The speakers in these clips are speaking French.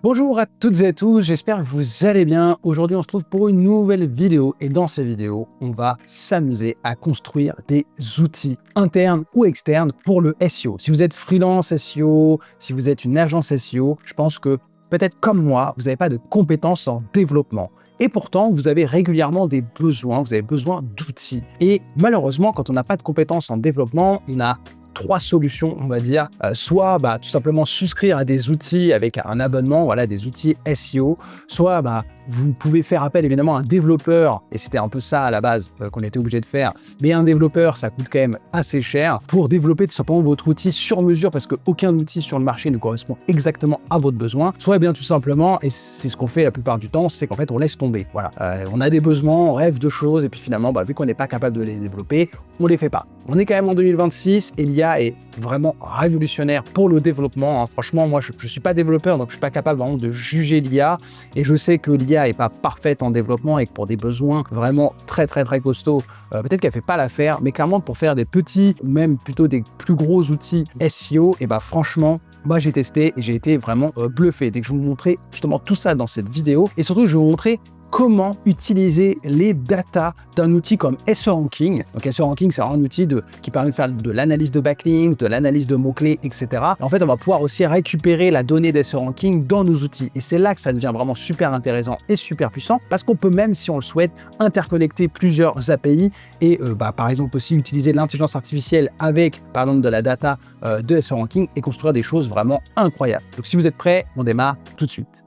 Bonjour à toutes et à tous, j'espère que vous allez bien. Aujourd'hui, on se trouve pour une nouvelle vidéo et dans ces vidéos, on va s'amuser à construire des outils internes ou externes pour le SEO. Si vous êtes freelance SEO, si vous êtes une agence SEO, je pense que peut-être comme moi, vous n'avez pas de compétences en développement. Et pourtant, vous avez régulièrement des besoins, vous avez besoin d'outils. Et malheureusement, quand on n'a pas de compétences en développement, on a trois solutions, on va dire. Soit tout simplement souscrire à des outils avec un abonnement, voilà, des outils SEO. Soit vous pouvez faire appel évidemment à un développeur, et c'était un peu ça à la base qu'on était obligé de faire. Mais un développeur, ça coûte quand même assez cher pour développer tout simplement votre outil sur mesure parce qu'aucun outil sur le marché ne correspond exactement à votre besoin. Soit bien tout simplement, et c'est ce qu'on fait la plupart du temps, c'est qu'en fait on laisse tomber. Voilà, on a des besoins, on rêve de choses, et puis finalement, vu qu'on n'est pas capable de les développer, on les fait pas. On est quand même en 2026 et l'IA est vraiment révolutionnaire pour le développement. Franchement, moi, je ne suis pas développeur, donc je ne suis pas capable vraiment de juger l'IA. Et je sais que l'IA n'est pas parfaite en développement et que pour des besoins vraiment très costauds, peut-être qu'elle ne fait pas l'affaire, mais clairement, pour faire des petits ou même plutôt des plus gros outils SEO, et franchement, moi, j'ai testé et j'ai été vraiment bluffé. Dès que je vais vous montrer justement tout ça dans cette vidéo, et surtout, je vais vous montrer comment utiliser les datas d'un outil comme SEO Ranking. Donc SEO Ranking, c'est un outil qui permet de faire de l'analyse de backlinks, de l'analyse de mots-clés, etc. Et en fait, on va pouvoir aussi récupérer la donnée d'SEO Ranking dans nos outils. Et c'est là que ça devient vraiment super intéressant et super puissant parce qu'on peut même, si on le souhaite, interconnecter plusieurs API et par exemple aussi utiliser l'intelligence artificielle avec, par exemple, de la data de SEO Ranking et construire des choses vraiment incroyables. Donc si vous êtes prêts, on démarre tout de suite.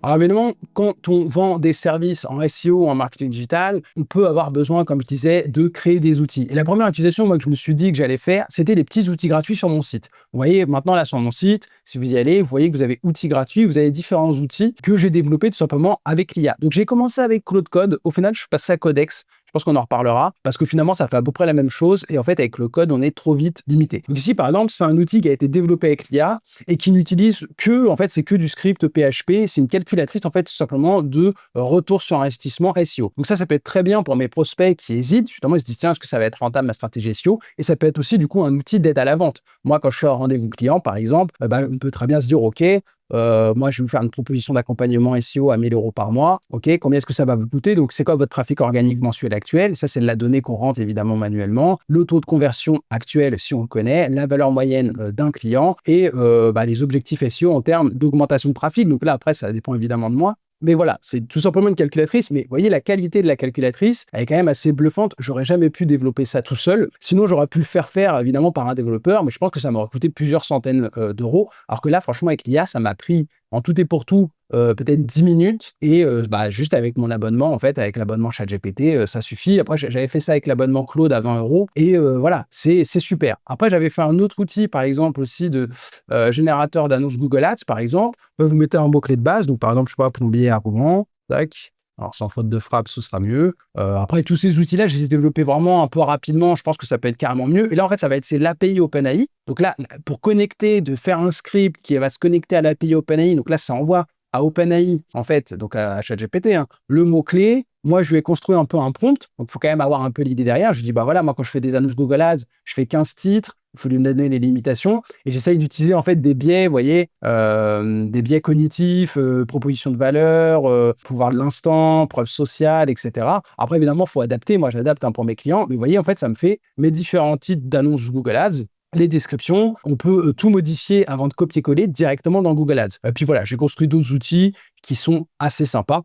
Alors évidemment, quand on vend des services en SEO, en marketing digital, on peut avoir besoin, comme je disais, de créer des outils. Et la première utilisation, moi, que je me suis dit que j'allais faire, c'était des petits outils gratuits sur mon site. Vous voyez, maintenant, là, sur mon site, si vous y allez, vous voyez que vous avez outils gratuits, vous avez différents outils que j'ai développés tout simplement avec l'IA. Donc, j'ai commencé avec Claude Code. Au final, je suis passé à Codex. Je pense qu'on en reparlera parce que finalement, ça fait à peu près la même chose et en fait, avec le code, on est trop vite limité. Donc ici, par exemple, c'est un outil qui a été développé avec l'IA et qui n'utilise que, en fait, c'est que du script PHP. C'est une calculatrice, en fait, tout simplement de retour sur investissement SEO. Donc ça peut être très bien pour mes prospects qui hésitent. Justement, ils se disent, tiens, est-ce que ça va être rentable ma stratégie SEO? Et ça peut être aussi, du coup, un outil d'aide à la vente. Moi, quand je suis en rendez-vous client, par exemple, on peut très bien se dire, OK, moi, je vais vous faire une proposition d'accompagnement SEO à 1 000 € par mois. OK, combien est-ce que ça va vous coûter? Donc, c'est quoi votre trafic organique mensuel actuel? Ça, c'est de la donnée qu'on rentre évidemment manuellement. Le taux de conversion actuel, si on le connaît, la valeur moyenne d'un client et les objectifs SEO en termes d'augmentation de trafic. Donc là, après, ça dépend évidemment de moi. Mais voilà, c'est tout simplement une calculatrice. Mais vous voyez, la qualité de la calculatrice, elle est quand même assez bluffante. J'aurais jamais pu développer ça tout seul. Sinon, j'aurais pu le faire évidemment par un développeur, mais je pense que ça m'aurait coûté plusieurs centaines d'euros. Alors que là, franchement, avec l'IA, ça m'a pris en tout et pour tout peut-être 10 minutes et juste avec mon abonnement, en fait, avec l'abonnement ChatGPT, ça suffit. Après, j'avais fait ça avec l'abonnement Claude à 20 € et voilà, c'est super. Après, j'avais fait un autre outil, par exemple, aussi de générateur d'annonces Google Ads, par exemple. Vous mettez un mot-clé de base, donc par exemple, je sais pas, plombier à Rouen, tac. Alors, sans faute de frappe, ce sera mieux. Après, tous ces outils-là, je les ai développés vraiment un peu rapidement. Je pense que ça peut être carrément mieux. Et là, en fait, c'est l'API OpenAI. Donc là, pour connecter, de faire un script qui va se connecter à l'API OpenAI. Donc là, ça envoie à OpenAI, en fait, donc à ChatGPT, le mot-clé. Moi, je lui ai construit un peu un prompt. Donc, il faut quand même avoir un peu l'idée derrière. Je lui dis, voilà, moi, quand je fais des annonces Google Ads, je fais 15 titres. Il faut lui donner les limitations. Et j'essaye d'utiliser, en fait, des biais, vous voyez, des biais cognitifs, proposition de valeur, pouvoir de l'instant, preuve sociale, etc. Après, évidemment, il faut adapter. Moi, j'adapte pour mes clients. Mais vous voyez, en fait, ça me fait mes différents titres d'annonces Google Ads. Les descriptions, on peut tout modifier avant de copier-coller directement dans Google Ads. Et puis voilà, j'ai construit d'autres outils qui sont assez sympas.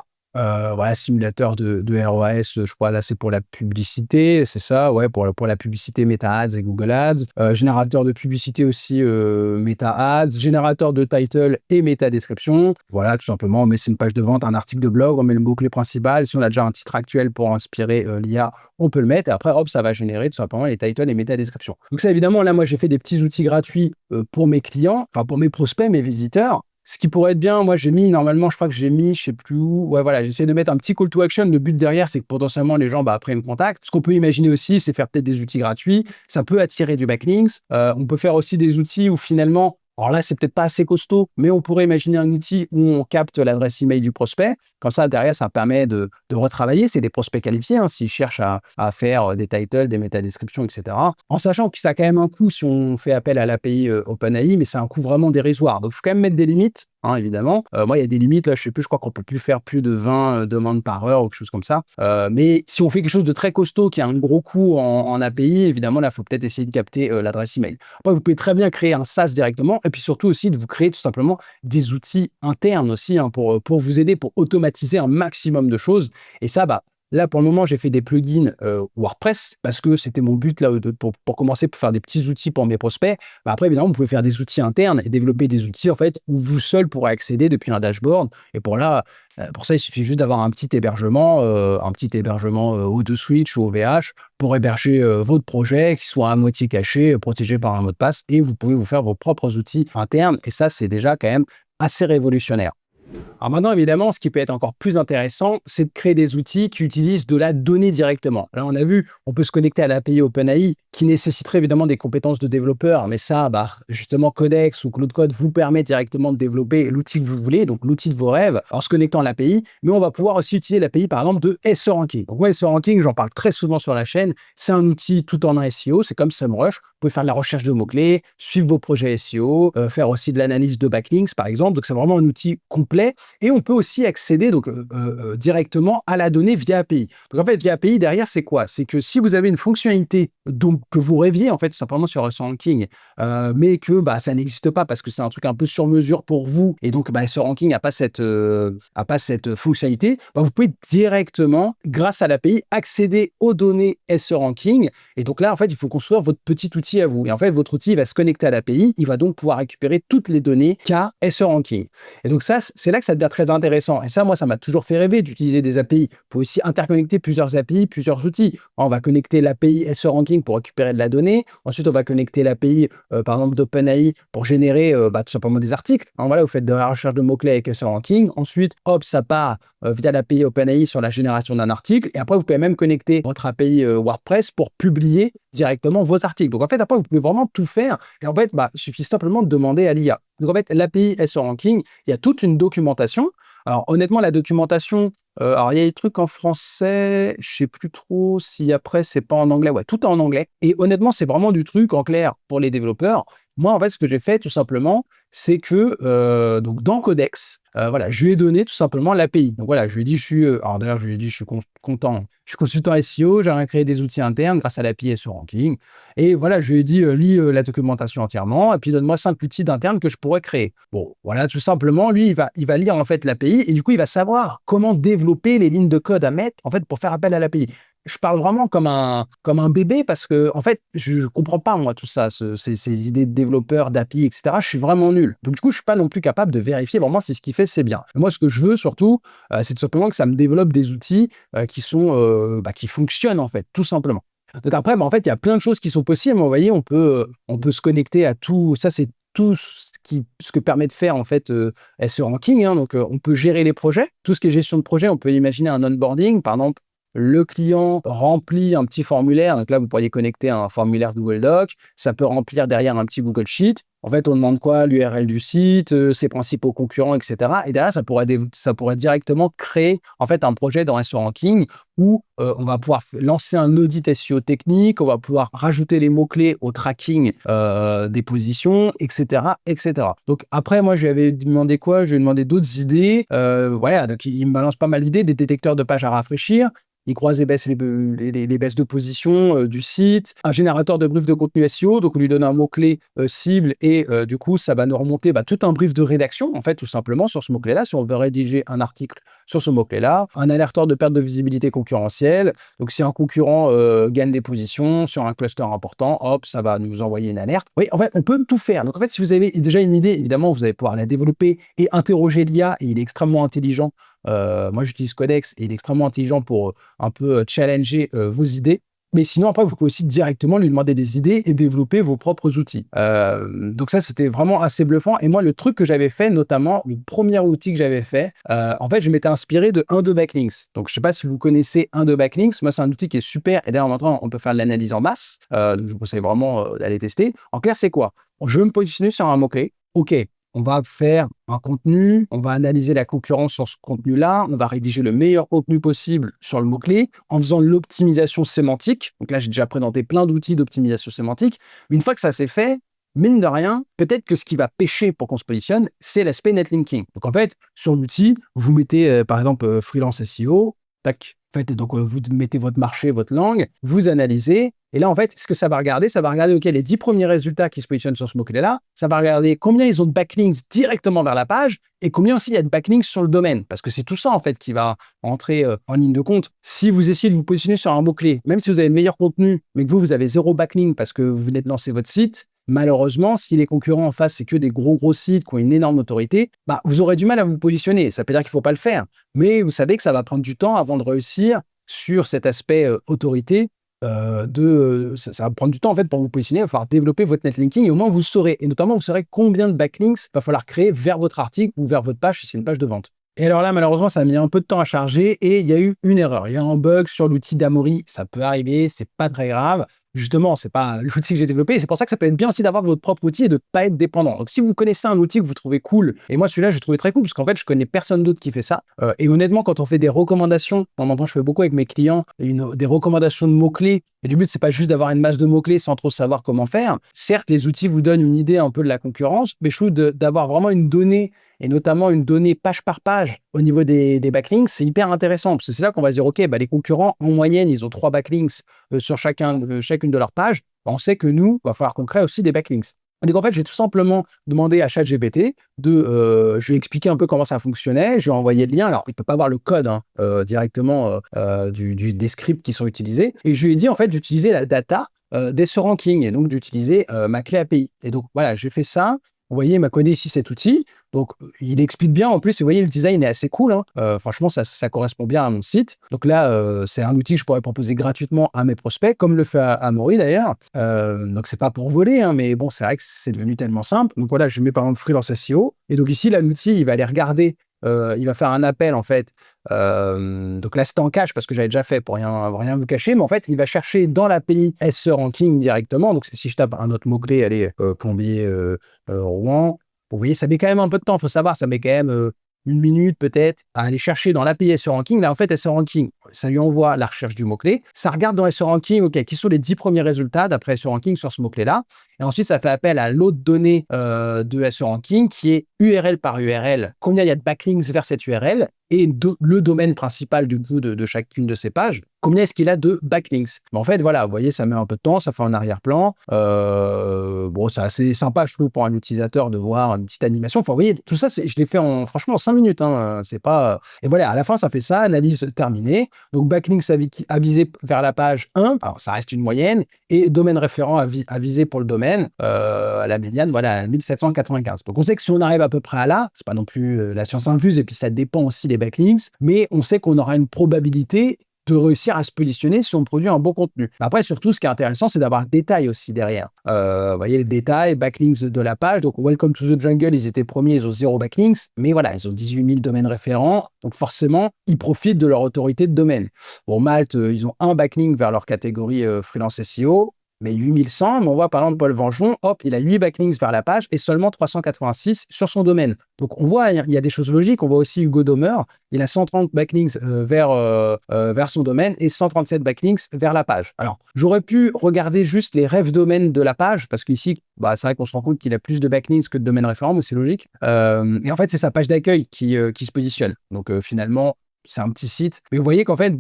Simulateur de ROAS, je crois là c'est pour la publicité, c'est ça, ouais, pour la publicité Meta Ads et Google Ads. Générateur de publicité aussi Meta Ads, générateur de title et méta description. Voilà, tout simplement, on met une page de vente, un article de blog, on met le mot-clé principal. Si on a déjà un titre actuel pour inspirer l'IA, on peut le mettre et après, hop, ça va générer tout simplement les titles et méta descriptions. Donc ça, évidemment, là, moi, j'ai fait des petits outils gratuits pour mes clients, enfin pour mes prospects, mes visiteurs. Ce qui pourrait être bien, moi j'ai mis, normalement, je crois que j'ai mis, je sais plus où, ouais voilà, j'essaie de mettre un petit call to action. Le but derrière, c'est que potentiellement les gens, après, me contactent. Ce qu'on peut imaginer aussi, c'est faire peut-être des outils gratuits. Ça peut attirer du backlinks. On peut faire aussi des outils où finalement, alors là, c'est peut-être pas assez costaud, mais on pourrait imaginer un outil où on capte l'adresse email du prospect. Comme ça, derrière, ça permet de retravailler. C'est des prospects qualifiés, s'ils cherchent à faire des titles, des métadescriptions, etc. En sachant que ça a quand même un coût si on fait appel à l'API OpenAI, mais c'est un coût vraiment dérisoire. Donc, il faut quand même mettre des limites. hein, évidemment. Moi, il y a des limites, là, je sais plus, je crois qu'on peut plus faire plus de 20 demandes par heure ou quelque chose comme ça. Mais si on fait quelque chose de très costaud, qui a un gros coût en API, évidemment, là, il faut peut-être essayer de capter l'adresse email. Après, vous pouvez très bien créer un SaaS directement et puis surtout aussi de vous créer tout simplement des outils internes aussi, hein, pour vous aider, pour automatiser un maximum de choses. Et ça, bah, là, pour le moment, j'ai fait des plugins WordPress parce que c'était mon but là, pour commencer, pour faire des petits outils pour mes prospects. Bah, après, évidemment, vous pouvez faire des outils internes et développer des outils en fait où vous seul pourrez accéder depuis un dashboard. Et pour ça, il suffit juste d'avoir un petit hébergement O2Switch ou OVH pour héberger votre projet qui soit à moitié caché, protégé par un mot de passe. Et vous pouvez vous faire vos propres outils internes. Et ça, c'est déjà quand même assez révolutionnaire. Alors maintenant, évidemment, ce qui peut être encore plus intéressant, c'est de créer des outils qui utilisent de la donnée directement. Là, on a vu, on peut se connecter à l'API OpenAI, qui nécessiterait évidemment des compétences de développeur, mais ça, bah, justement, Codex ou Cloud Code vous permet directement de développer l'outil que vous voulez, donc l'outil de vos rêves, en se connectant à l'API, mais on va pouvoir aussi utiliser l'API, par exemple, de SEO Ranking. Donc moi, SEO Ranking, j'en parle très souvent sur la chaîne, c'est un outil tout en un SEO, c'est comme SEMrush, vous pouvez faire de la recherche de mots-clés, suivre vos projets SEO, faire aussi de l'analyse de backlinks, par exemple, donc c'est vraiment un outil complet. Et on peut aussi accéder donc, directement à la donnée via API. Donc en fait, via API, derrière, c'est quoi? C'est que si vous avez une fonctionnalité donc, que vous rêviez, en fait, tout simplement sur SEO Ranking, mais que bah, ça n'existe pas parce que c'est un truc un peu sur mesure pour vous, et donc bah, SEO Ranking n'a pas cette fonctionnalité, bah, vous pouvez directement, grâce à l'API, accéder aux données SEO Ranking. Et donc là, en fait, il faut construire votre petit outil à vous. Et en fait, votre outil va se connecter à l'API, il va donc pouvoir récupérer toutes les données qu'a SEO Ranking. Et donc ça, c'est là que ça devient très intéressant. Et ça, moi, ça m'a toujours fait rêver d'utiliser des API. Vous pouvez aussi interconnecter plusieurs API, plusieurs outils. On va connecter l'API SEO Ranking pour récupérer de la donnée. Ensuite, on va connecter l'API, par exemple, d'OpenAI pour générer tout simplement des articles. Alors, voilà, vous faites de la recherche de mots-clés avec SEO Ranking. Ensuite, hop, ça part via l'API OpenAI sur la génération d'un article. Et après, vous pouvez même connecter votre API WordPress pour publier directement vos articles. Donc, en fait, après, vous pouvez vraiment tout faire. Et en fait, bah, il suffit simplement de demander à l'IA. Donc, en fait, l'API SEO Ranking, il y a toute une documentation. Alors, honnêtement, la documentation, alors il y a des trucs en français, je sais plus trop si après c'est pas en anglais. Ouais, tout est en anglais. Et honnêtement, c'est vraiment du truc en clair pour les développeurs. Moi, en fait, ce que j'ai fait tout simplement, c'est que donc dans Codex, voilà, je lui ai donné tout simplement l'API. Donc voilà, je lui ai dit, alors d'ailleurs, je lui ai dit, je suis content, je suis consultant SEO, j'aimerais créer des outils internes grâce à l'API SEO Ranking. Et voilà, je lui ai dit, lis la documentation entièrement, et puis donne-moi 5 outils d'internes que je pourrais créer. Bon, voilà, tout simplement, lui, il va lire en fait l'API, et du coup, il va savoir comment développer les lignes de code à mettre en fait pour faire appel à l'API. Je parle vraiment comme un bébé parce que, en fait, je comprends pas, moi, tout ça, ces idées de développeur, d'API, etc. Je suis vraiment nul. Donc, du coup, je suis pas non plus capable de vérifier vraiment si ce qu'il fait, c'est bien. Moi, ce que je veux surtout, c'est tout simplement que ça me développe des outils qui fonctionnent, en fait, tout simplement. Donc après, bah, en fait, il y a plein de choses qui sont possibles. Vous voyez, on peut se connecter à tout. Ça, c'est tout ce que permet de faire, en fait, SEO Ranking, hein. Donc, on peut gérer les projets. Tout ce qui est gestion de projet, on peut imaginer un onboarding, par exemple. Le client remplit un petit formulaire. Donc là, vous pourriez connecter un formulaire Google Doc. Ça peut remplir derrière un petit Google Sheet. En fait, on demande quoi? L'URL du site, ses principaux concurrents, etc. Et derrière, ça pourrait directement créer en fait un projet dans SEO Ranking où on va pouvoir lancer un audit SEO technique, on va pouvoir rajouter les mots-clés au tracking des positions, etc., etc. Donc après, moi, je lui avais demandé quoi? Je lui ai demandé d'autres idées. Voilà, donc il me balance pas mal d'idées, des détecteurs de pages à rafraîchir. Il croise et baisse les baisses de position du site, un générateur de brief de contenu SEO, donc on lui donne un mot-clé cible et du coup, ça va nous remonter tout un brief de rédaction, en fait, tout simplement, sur ce mot-clé-là, si on veut rédiger un article sur ce mot-clé-là, un alerteur de perte de visibilité concurrentielle, donc si un concurrent gagne des positions sur un cluster important, hop, ça va nous envoyer une alerte. Oui, en fait, on peut tout faire. Donc en fait, si vous avez déjà une idée, évidemment, vous allez pouvoir la développer et interroger l'IA, et il est extrêmement intelligent. Moi, j'utilise Codex et il est extrêmement intelligent pour un peu challenger vos idées. Mais sinon, après, vous pouvez aussi directement lui demander des idées et développer vos propres outils. Donc ça, c'était vraiment assez bluffant. Et moi, le truc que j'avais fait, notamment, le premier outil que j'avais fait, en fait, je m'étais inspiré de 1-2 Backlinks. Donc, je ne sais pas si vous connaissez 1-2 Backlinks. Moi, c'est un outil qui est super. Et d'ailleurs, maintenant, on peut faire de l'analyse en masse. Donc, je vous conseille vraiment d'aller tester. En clair, c'est quoi? Je veux me positionner sur un mot-clé. OK. On va faire un contenu, on va analyser la concurrence sur ce contenu-là, on va rédiger le meilleur contenu possible sur le mot-clé en faisant de l'optimisation sémantique. Donc là, j'ai déjà présenté plein d'outils d'optimisation sémantique. Une fois que ça c'est fait, mine de rien, peut-être que ce qui va pêcher pour qu'on se positionne, c'est l'aspect netlinking. Donc en fait, sur l'outil, vous mettez par exemple freelance SEO, tac, faites, donc vous mettez votre marché, votre langue, vous analysez, et là en fait, ce que ça va regarder, ok, les 10 premiers résultats qui se positionnent sur ce mot-clé-là, ça va regarder combien ils ont de backlinks directement vers la page, et combien aussi il y a de backlinks sur le domaine, parce que c'est tout ça en fait qui va entrer en ligne de compte. Si vous essayez de vous positionner sur un mot-clé, même si vous avez le meilleur contenu, mais que vous avez 0 backlink parce que vous venez de lancer votre site, malheureusement, si les concurrents en face, c'est que des gros sites qui ont une énorme autorité, bah, vous aurez du mal à vous positionner. Ça peut dire qu'il ne faut pas le faire, mais vous savez que ça va prendre du temps avant de réussir sur cet aspect autorité. Ça va prendre du temps en fait pour vous positionner, il va falloir développer votre netlinking et au moins vous saurez, et notamment vous saurez combien de backlinks il va falloir créer vers votre article ou vers votre page si c'est une page de vente. Et alors là, malheureusement, ça a mis un peu de temps à charger et il y a eu une erreur. Il y a un bug sur l'outil d'Amaury. Ça peut arriver, c'est pas très grave. Justement, c'est pas l'outil que j'ai développé. C'est pour ça que ça peut être bien aussi d'avoir votre propre outil et de ne pas être dépendant. Donc, si vous connaissez un outil que vous trouvez cool, et moi celui-là, je le trouvais très cool parce qu'en fait, je connais personne d'autre qui fait ça. Et honnêtement, quand on fait des recommandations, moi, je fais beaucoup avec mes clients, des recommandations de mots-clés. Et le but, c'est pas juste d'avoir une masse de mots-clés sans trop savoir comment faire. Certes, les outils vous donnent une idée un peu de la concurrence, mais je trouve d'avoir vraiment une donnée et notamment une donnée page par page au niveau des backlinks, c'est hyper intéressant parce que c'est là qu'on va se dire, OK, bah, les concurrents, en moyenne, ils ont 3 backlinks sur chacune de leurs pages. Bah, on sait que nous, il va falloir qu'on crée aussi des backlinks. Donc en fait, j'ai tout simplement demandé à ChatGPT je lui ai expliqué un peu comment ça fonctionnait, je lui ai envoyé le lien. Alors, il ne peut pas voir le code directement des scripts qui sont utilisés. Et je lui ai dit en fait d'utiliser la data d'SEO Ranking et donc d'utiliser ma clé API. Et donc voilà, j'ai fait ça. Vous voyez, il m'a codé ici cet outil. Donc, il explique bien en plus. Et vous voyez, le design est assez cool. Franchement, ça correspond bien à mon site. Donc là, c'est un outil que je pourrais proposer gratuitement à mes prospects, comme le fait Amaury d'ailleurs. Donc, c'est pas pour voler, mais bon, c'est vrai que c'est devenu tellement simple. Donc voilà, je mets par exemple freelance SEO. Et donc ici, là, l'outil, il va aller regarder. Il va faire un appel en fait. Donc là, c'était en cache parce que j'avais déjà fait pour rien vous cacher. Mais en fait, il va chercher dans l'API SEO Ranking directement. Donc, si je tape un autre mot-clé, allez, plombier Rouen. Vous voyez, ça met quand même un peu de temps, il faut savoir, ça met quand même 1 minute peut-être à aller chercher dans l'API SEO Ranking. Là, en fait, SEO Ranking, ça lui envoie la recherche du mot-clé. Ça regarde dans SEO Ranking, OK, qui sont les 10 premiers résultats d'après SEO Ranking sur ce mot-clé-là. Et ensuite, ça fait appel à l'autre donnée de SEO Ranking qui est URL par URL. Combien il y a de backlinks vers cette URL et le domaine principal du coup de chacune de ces pages. Combien est-ce qu'il a de backlinks? Mais en fait, voilà, vous voyez, ça met un peu de temps, ça fait un arrière-plan. Bon, c'est assez sympa, je trouve, pour un utilisateur de voir une petite animation. Enfin, vous voyez, tout ça, je l'ai fait franchement en 5 minutes. C'est pas... Et voilà, à la fin, ça fait ça, analyse terminée. Donc, backlinks à viser vers la page 1, alors ça reste une moyenne, et domaine référent à viser pour le domaine, à la médiane, voilà, 1795. Donc, on sait que si on arrive à peu près à là, c'est pas non plus la science infuse, et puis ça dépend aussi des backlinks, mais on sait qu'on aura une probabilité de réussir à se positionner si on produit un bon contenu. Après, surtout, ce qui est intéressant, c'est d'avoir le détail aussi derrière. Vous voyez le détail, backlinks de la page. Donc, Welcome to the Jungle, ils étaient premiers, ils ont 0 backlinks. Mais voilà, ils ont 18 000 domaines référents. Donc, forcément, ils profitent de leur autorité de domaine. Bon, Malte, ils ont un backlink vers leur catégorie freelance SEO. Mais 8100, mais on voit par exemple Paul Vengeon, hop, il a 8 backlinks vers la page et seulement 386 sur son domaine. Donc on voit, il y a des choses logiques. On voit aussi Hugo Domer, il a 130 backlinks vers son domaine et 137 backlinks vers la page. Alors, j'aurais pu regarder juste les rêves domaines de la page, parce qu'ici, c'est vrai qu'on se rend compte qu'il a plus de backlinks que de domaines référents, mais c'est logique. Et en fait, c'est sa page d'accueil qui se positionne. Donc finalement, c'est un petit site. Mais vous voyez qu'en fait,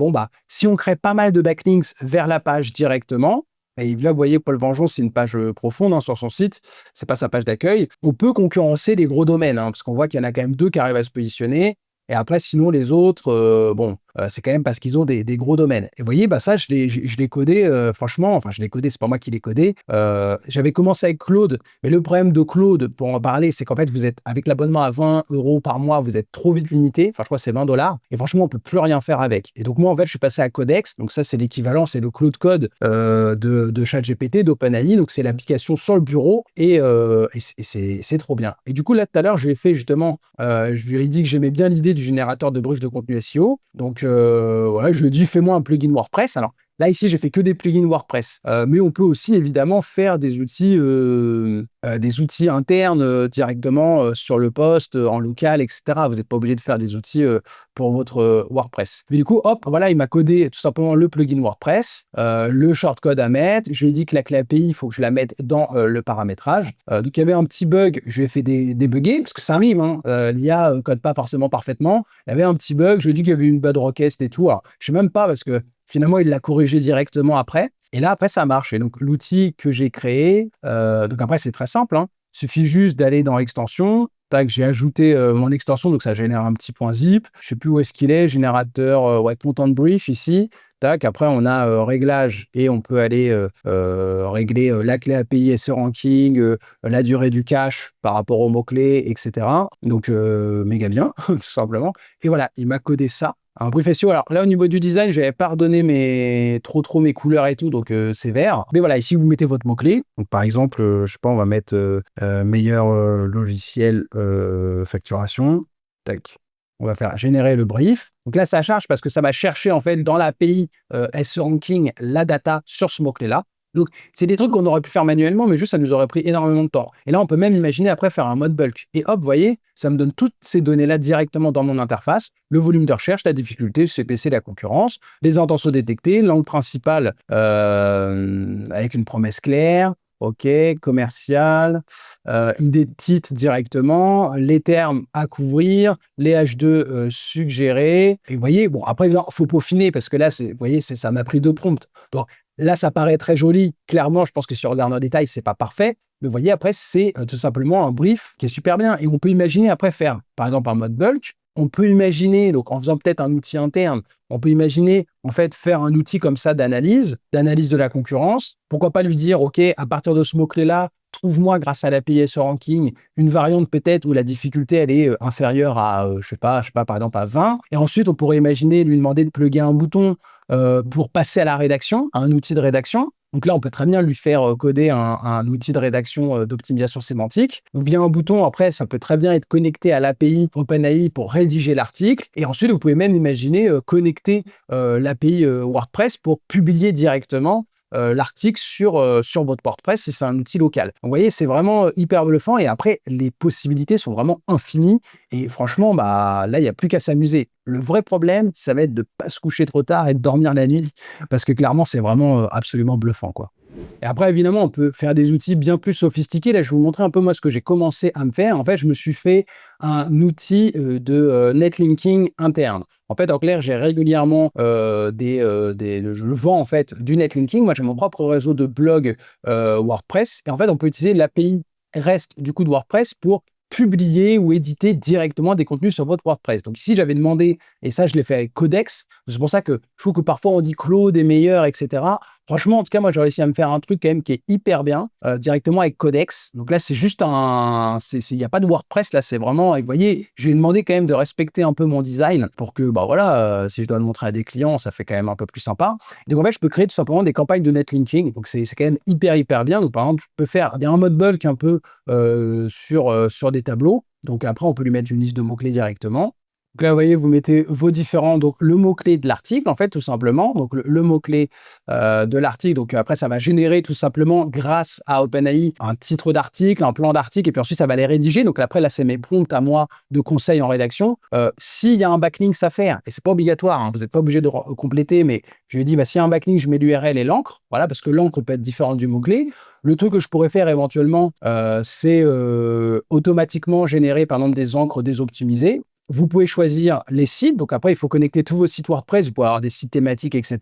si on crée pas mal de backlinks vers la page directement, et là, vous voyez, Paul Vengeon, c'est une page profonde sur son site. C'est pas sa page d'accueil. On peut concurrencer les gros domaines, parce qu'on voit qu'il y en a quand même 2 qui arrivent à se positionner. Et après, sinon, les autres, c'est quand même parce qu'ils ont des gros domaines. Et vous voyez, ça, je l'ai codé, franchement, enfin, je l'ai codé, c'est pas moi qui l'ai codé. J'avais commencé avec Claude, mais le problème de Claude, pour en parler, c'est qu'en fait, vous êtes, avec l'abonnement à 20 € par mois, vous êtes trop vite limité. Enfin, je crois que c'est 20 $. Et franchement, on peut plus rien faire avec. Et donc, moi, en fait, je suis passé à Codex. Donc, ça, c'est l'équivalent, c'est le Claude Code de ChatGPT, d'OpenAI. Donc, c'est l'application sur le bureau et c'est trop bien. Et du coup, là, tout à l'heure, j'ai fait justement, je lui ai dit que j'aimais bien l'idée du générateur de brief de contenu SEO. Donc, voilà, je lui ai dit, fais-moi un plugin WordPress. Alors, Là, ici, j'ai fait que des plugins WordPress. Mais on peut aussi, évidemment, faire des outils internes directement sur le poste, en local, etc. Vous n'êtes pas obligé de faire des outils pour votre WordPress. Mais du coup, hop, voilà, il m'a codé tout simplement le plugin WordPress, le shortcode à mettre. Je lui ai dit que la clé API, il faut que je la mette dans le paramétrage. Donc, il y avait un petit bug. Je lui ai fait débugger, parce que ça arrive, hein. L'IA code pas forcément parfaitement. Il y avait un petit bug. Je lui ai dit qu'il y avait une bad request et tout. Alors, je ne sais même pas, parce que finalement, il l'a corrigé directement après. Et là, après, ça marche. Et donc, l'outil que j'ai créé, donc après, c'est très simple, hein. Il suffit juste d'aller dans extension. Tac, j'ai ajouté mon extension, donc ça génère un petit point zip. Je ne sais plus où est-ce qu'il est, générateur, content brief ici. Tac, après, on a réglage et on peut aller régler la clé API SE ranking, la durée du cache par rapport aux mots-clés, etc. Donc, méga bien, tout simplement. Et voilà, il m'a codé ça. Un brief SEO. Alors là, au niveau du design, j'avais pas redonné trop mes couleurs et tout, donc c'est vert. Mais voilà, ici, vous mettez votre mot-clé. Donc, par exemple, je sais pas, on va mettre meilleur logiciel facturation. Tac. On va faire générer le brief. Donc là, ça charge parce que ça va chercher en fait dans l'API SE Ranking la data sur ce mot-clé-là. Donc, c'est des trucs qu'on aurait pu faire manuellement, mais juste ça nous aurait pris énormément de temps. Et là, on peut même imaginer après faire un mode bulk. Et hop, vous voyez, ça me donne toutes ces données-là directement dans mon interface. Le volume de recherche, la difficulté, le CPC, la concurrence, les intentions détectées, langue principale avec une promesse claire. OK, commercial, idée de titre directement, les termes à couvrir, les H2 suggérés. Et vous voyez, bon, après, il faut peaufiner parce que là, vous voyez, ça m'a pris 2 prompts. Donc là, ça paraît très joli. Clairement, je pense que si on regarde en détail, c'est pas parfait. Mais vous voyez, après, c'est tout simplement un brief qui est super bien. Et on peut imaginer après faire, par exemple, un mode bulk. On peut imaginer, donc en faisant peut-être un outil interne, on peut imaginer en fait faire un outil comme ça d'analyse de la concurrence. Pourquoi pas lui dire, OK, à partir de ce mot-clé-là, trouve-moi grâce à l'API SE Ranking une variante peut-être où la difficulté elle est inférieure à, je sais pas, par exemple à 20. Et ensuite, on pourrait imaginer lui demander de plugger un bouton pour passer à la rédaction, à un outil de rédaction. Donc là, on peut très bien lui faire coder un outil de rédaction d'optimisation sémantique. Donc via un bouton, après, ça peut très bien être connecté à l'API OpenAI pour rédiger l'article. Et ensuite, vous pouvez même imaginer connecter l'API WordPress pour publier directement l'article sur votre WordPress si c'est un outil local. Donc, vous voyez, c'est vraiment hyper bluffant. Et après, les possibilités sont vraiment infinies. Et franchement, bah, là, il n'y a plus qu'à s'amuser. Le vrai problème, ça va être de ne pas se coucher trop tard et de dormir la nuit. Parce que clairement, c'est vraiment absolument bluffant, quoi. Et après, évidemment, on peut faire des outils bien plus sophistiqués. Là, je vais vous montrer un peu moi ce que j'ai commencé à me faire. En fait, je me suis fait un outil de netlinking interne. En fait, en clair, j'ai régulièrement je vends en fait du netlinking. Moi, j'ai mon propre réseau de blog WordPress. Et en fait, on peut utiliser l'API REST du coup de WordPress pour publier ou éditer directement des contenus sur votre WordPress. Donc ici, j'avais demandé, et ça, je l'ai fait avec Codex. C'est pour ça que je trouve que parfois, on dit Claude est meilleur, etc. Franchement, en tout cas, moi, j'ai réussi à me faire un truc quand même qui est hyper bien, directement avec Codex. Donc là, c'est juste il n'y a pas de WordPress, là, c'est vraiment, et vous voyez, j'ai demandé quand même de respecter un peu mon design pour que, bah voilà, si je dois le montrer à des clients, ça fait quand même un peu plus sympa. Donc en fait, je peux créer tout simplement des campagnes de netlinking. Donc c'est quand même hyper bien. Donc par exemple, je peux faire un mode bulk un peu sur des tableaux. Donc après, on peut lui mettre une liste de mots-clés directement. Donc là, vous voyez, vous mettez vos différents, donc le mot-clé de l'article, en fait, tout simplement. Donc le mot-clé de l'article. Donc après, ça va générer tout simplement, grâce à OpenAI, un titre d'article, un plan d'article, et puis ensuite, ça va les rédiger. Donc après, là, c'est mes prompts à moi de conseils en rédaction. S'il y a un backlink à faire, et c'est pas obligatoire, hein, vous n'êtes pas obligé de compléter, mais je lui ai dit, bah, s'il y a un backlink, je mets l'URL et l'encre. Voilà, parce que l'encre peut être différente du mot-clé. Le truc que je pourrais faire éventuellement, c'est automatiquement générer, par exemple, des encres désoptimisées. Vous pouvez choisir les sites. Donc après, il faut connecter tous vos sites WordPress. Vous pouvez avoir des sites thématiques, etc.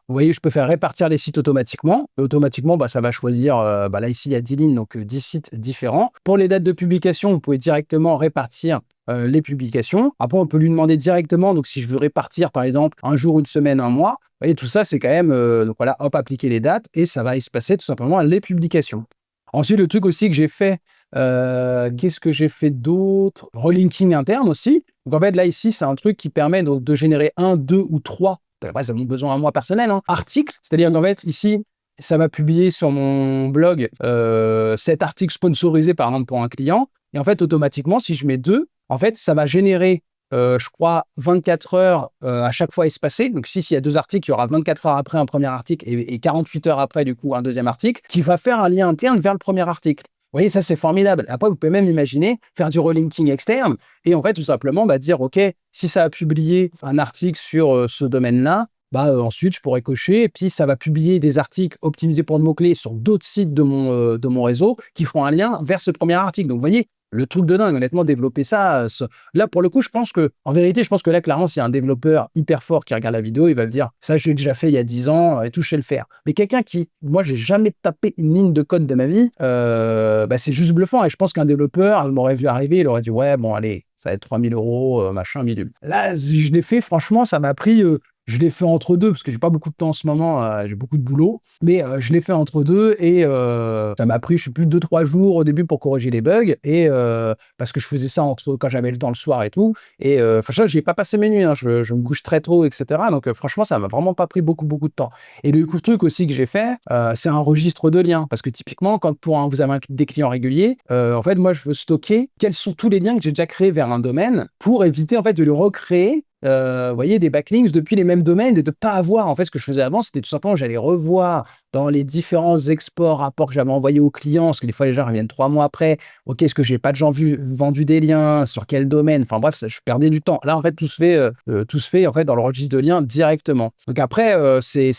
Vous voyez, je peux faire répartir les sites automatiquement. Et automatiquement, bah, ça va choisir, là, ici, il y a 10 lignes, donc 10 sites différents. Pour les dates de publication, vous pouvez directement répartir les publications. Après, on peut lui demander directement, donc si je veux répartir, par exemple, un jour, une semaine, un mois, vous voyez, tout ça, c'est quand même, donc voilà, hop, appliquer les dates et ça va espacer tout simplement les publications. Ensuite, le truc aussi que j'ai fait, qu'est-ce que j'ai fait d'autre? Relinking interne aussi. Donc en fait, là, ici, c'est un truc qui permet donc, de générer 1, 2 ou 3, après, ça a besoin à moi personnel, hein, articles. C'est-à-dire qu'en fait, ici, ça va publier sur mon blog cet article sponsorisé, par exemple, pour un client. Et en fait, automatiquement, si je mets 2, en fait, ça va générer je crois, 24 heures à chaque fois espacées. Donc, s'il y a 2 articles, il y aura 24 heures après un premier article et 48 heures après, du coup, un deuxième article qui va faire un lien interne vers le premier article. Vous voyez, ça, c'est formidable. Après, vous pouvez même imaginer faire du relinking externe et en fait, tout simplement, dire, OK, si ça a publié un article sur ce domaine-là, ensuite, je pourrais cocher et puis ça va publier des articles optimisés pour le mot-clé sur d'autres sites de mon réseau qui feront un lien vers ce premier article. Donc, vous voyez, le truc de dingue, honnêtement, développer ça. Là, pour le coup, je pense que là, clairement, s'il y a un développeur hyper fort qui regarde la vidéo, il va me dire, ça, je l'ai déjà fait il y a 10 ans et tout, je sais le faire. Mais quelqu'un moi, j'ai jamais tapé une ligne de code de ma vie, c'est juste bluffant. Et je pense qu'un développeur, il m'aurait vu arriver, il aurait dit, ouais, bon, allez, ça va être 3 000 €, machin, bidule. Là, je l'ai fait, franchement, ça m'a pris. Je l'ai fait entre deux, parce que j'ai pas beaucoup de temps en ce moment, j'ai beaucoup de boulot, mais je l'ai fait entre deux et ça m'a pris, je sais plus, 2-3 jours au début pour corriger les bugs, et parce que je faisais ça quand j'avais le temps le soir et tout, et franchement, j'y ai pas passé mes nuits, hein, je me couche très tôt, etc. Donc franchement, ça m'a vraiment pas pris beaucoup de temps. Et le truc aussi que j'ai fait, c'est un registre de liens, parce que typiquement, quand vous avez des clients réguliers, en fait, moi, je veux stocker quels sont tous les liens que j'ai déjà créés vers un domaine pour éviter en fait de les recréer. Vous voyez, des backlinks depuis les mêmes domaines et de ne pas avoir, en fait, ce que je faisais avant, c'était tout simplement, j'allais revoir dans les différents exports, rapports que j'avais envoyés aux clients, parce que des fois, les gens reviennent 3 mois après. OK, est-ce que j'ai pas de gens vendu des liens? Sur quel domaine? Enfin bref, je perdais du temps. Là, en fait, tout se fait en fait dans le registre de liens directement. Donc après, c'est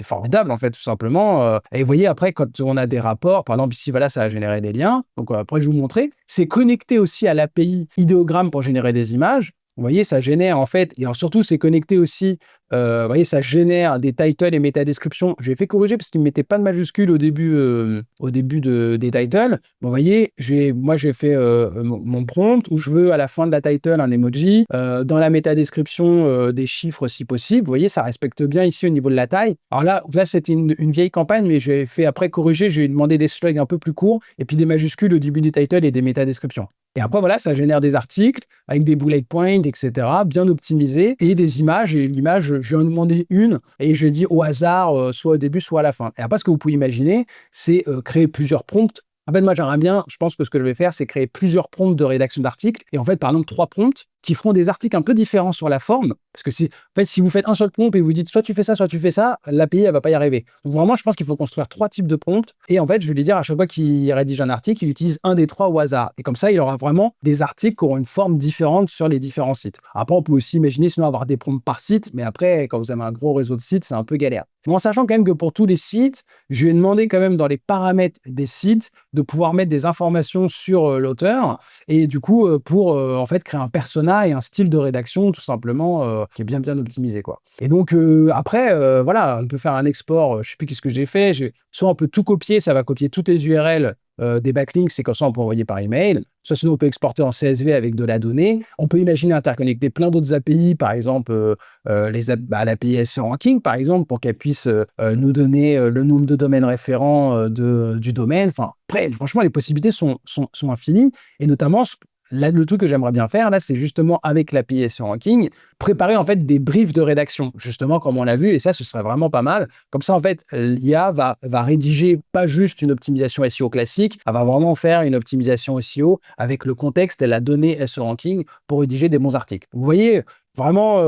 formidable, en fait, tout simplement. Et vous voyez, après, quand on a des rapports, par exemple, ici, voilà, ça a généré des liens. Donc après, je vais vous montrer. C'est connecté aussi à l'API Ideogram pour générer des images. Vous voyez, ça génère en fait, et surtout, c'est connecté aussi, vous voyez, ça génère des titles et métadescriptions. J'ai fait corriger parce qu'il ne mettait pas de majuscules au début des titles. Bon, vous voyez, moi, j'ai fait mon prompt où je veux à la fin de la title un emoji, dans la métadescription des chiffres si possible. Vous voyez, ça respecte bien ici au niveau de la taille. Alors là c'était une vieille campagne, mais j'ai fait après corriger, j'ai demandé des slugs un peu plus courts et puis des majuscules au début des titles et des métadescriptions. Et après, voilà, ça génère des articles avec des bullet points, etc., bien optimisés, et des images. Et l'image, je lui ai demandé une, et je lui ai dit au hasard, soit au début, soit à la fin. Et après, ce que vous pouvez imaginer, c'est créer plusieurs prompts. En fait, moi, j'aimerais bien, je pense que ce que je vais faire, c'est créer plusieurs prompts de rédaction d'articles. Et en fait, par exemple, 3 prompts qui feront des articles un peu différents sur la forme. Parce que si vous faites un seul prompt et vous dites soit tu fais ça, l'API, elle va pas y arriver. Donc vraiment, je pense qu'il faut construire 3 types de prompts. Et en fait, je vais lui dire à chaque fois qu'il rédige un article, il utilise un des 3 au hasard. Et comme ça, il aura vraiment des articles qui auront une forme différente sur les différents sites. Après, on peut aussi imaginer sinon avoir des prompts par site. Mais après, quand vous avez un gros réseau de sites, c'est un peu galère. Mais en sachant quand même que pour tous les sites, je lui ai demandé quand même dans les paramètres des sites de pouvoir mettre des informations sur l'auteur. Et du coup, pour en fait créer un persona et un style de rédaction tout simplement qui est bien optimisé, quoi. Et donc après, voilà, on peut faire un export, je sais plus qu'est-ce que j'ai fait, soit on peut tout copier, ça va copier toutes les URL des backlinks, c'est comme ça on peut envoyer par email, soit sinon on peut exporter en CSV avec de la donnée. On peut imaginer interconnecter plein d'autres API, par exemple l'API SEO Ranking, par exemple, pour qu'elle puisse nous donner le nombre de domaines référents du domaine. Enfin, après, franchement, les possibilités sont infinies, et notamment là, le truc que j'aimerais bien faire, là, c'est justement avec l'API SEO Ranking, préparer en fait des briefs de rédaction, justement comme on l'a vu, et ça, ce serait vraiment pas mal. Comme ça, en fait, l'IA va rédiger pas juste une optimisation SEO classique, elle va vraiment faire une optimisation SEO avec le contexte et la donnée SEO Ranking pour rédiger des bons articles. Vous voyez, vraiment,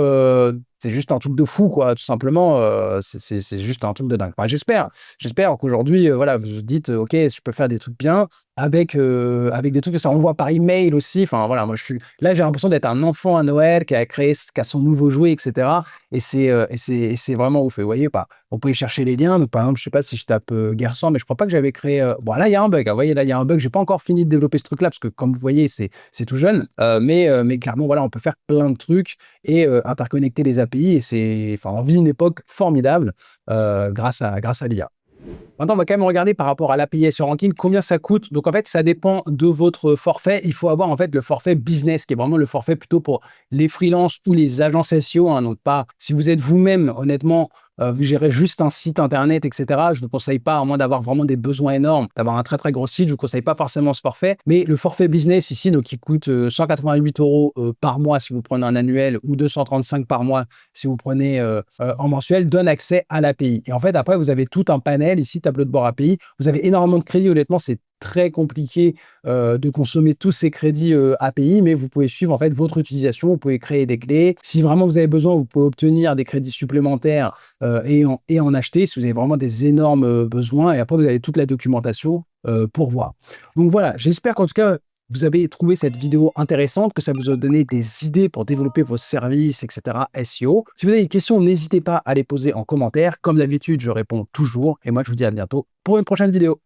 c'est juste un truc de fou, quoi, tout simplement. C'est juste un truc de dingue. Enfin, j'espère qu'aujourd'hui, voilà, vous vous dites, OK, je peux faire des trucs bien avec des trucs que ça envoie par email aussi. Enfin, voilà, moi, j'ai l'impression d'être un enfant à Noël qui a son nouveau jouet, etc. Et c'est vraiment ouf. Et vous voyez, on peut y chercher les liens. Donc, par exemple, je sais pas si je tape Gersan, mais je crois pas que j'avais créé. Bon, là, il y a un bug. Vous voyez, là, il y a un bug. J'ai pas encore fini de développer ce truc-là parce que, comme vous voyez, c'est tout jeune. Mais clairement, voilà, on peut faire plein de trucs et interconnecter les API. Et on vit une époque formidable grâce à l'IA. Maintenant, on va quand même regarder par rapport à l'API SEO Ranking combien ça coûte. Donc, en fait, ça dépend de votre forfait. Il faut avoir en fait le forfait business, qui est vraiment le forfait plutôt pour les freelances ou les agences SEO. Hein, donc, pas si vous êtes vous-même, honnêtement, vous gérez juste un site internet, etc. Je ne vous conseille pas, à moins d'avoir vraiment des besoins énormes, d'avoir un très très gros site. Je ne vous conseille pas forcément ce forfait. Mais le forfait business ici, donc, il coûte 188 € par mois si vous prenez un annuel ou 235 par mois si vous prenez en mensuel, donne accès à l'API. Et en fait, après, vous avez tout un panel ici, tableau de bord API. Vous avez énormément de crédits. Honnêtement, c'est très compliqué de consommer tous ces crédits API, mais vous pouvez suivre en fait votre utilisation, vous pouvez créer des clés. Si vraiment vous avez besoin, vous pouvez obtenir des crédits supplémentaires et en acheter si vous avez vraiment des énormes besoins. Et après, vous avez toute la documentation pour voir. Donc voilà, j'espère qu'en tout cas, vous avez trouvé cette vidéo intéressante, que ça vous a donné des idées pour développer vos services, etc. SEO. Si vous avez des questions, n'hésitez pas à les poser en commentaire. Comme d'habitude, je réponds toujours. Et moi, je vous dis à bientôt pour une prochaine vidéo.